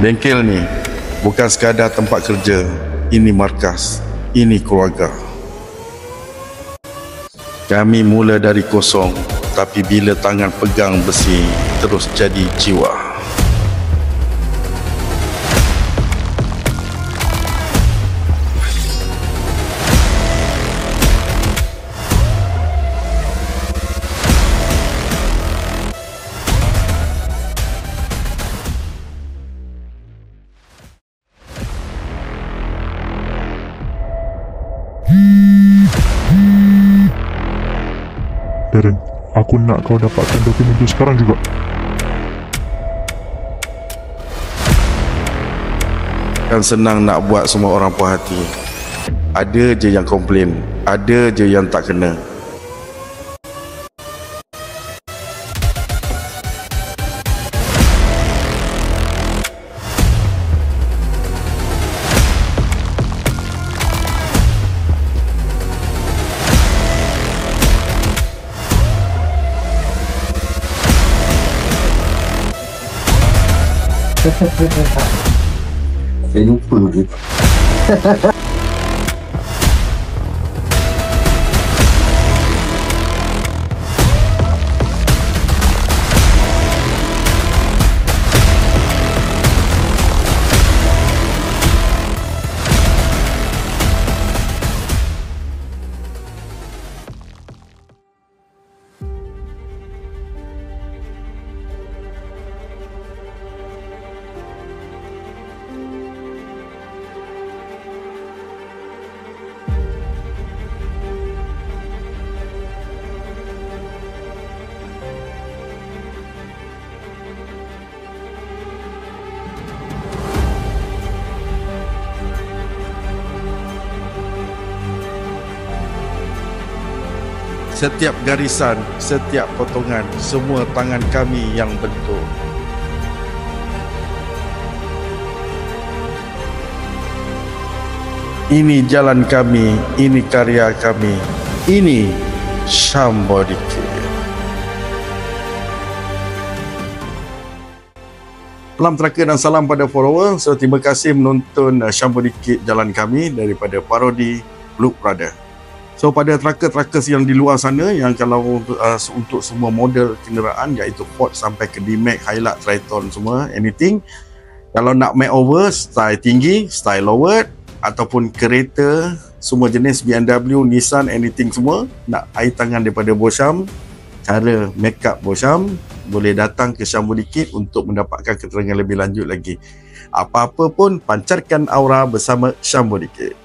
Bengkel ni bukan sekadar tempat kerja, ini markas, ini keluarga. Kami mula dari kosong, tapi bila tangan pegang besi, terus jadi jiwa. Darren, aku nak kau dapatkan dokumen itu sekarang juga. Kan senang nak buat semua orang puas hati. Ada je yang komplain, ada je yang tak kena. Saya lupa je. Setiap garisan, setiap potongan, semua tangan kami yang bentuk. Ini jalan kami, ini karya kami, ini Syambodikit. Salam teraka dan salam pada follower. So, terima kasih menonton Syambodikit Jalan Kami daripada parodi Look Brother. So pada trackers yang di luar sana, yang kalau untuk semua model kenderaan iaitu Ford sampai ke D-Max, Hilux, Triton semua, anything, kalau nak makeover style tinggi, style lowered, ataupun kereta semua jenis BMW, Nissan, anything semua, nak air tangan daripada Bosham, cara make up Bosham, boleh datang ke Syambodikit untuk mendapatkan keterangan lebih lanjut lagi. Apa-apa pun, pancarkan aura bersama Syambodikit.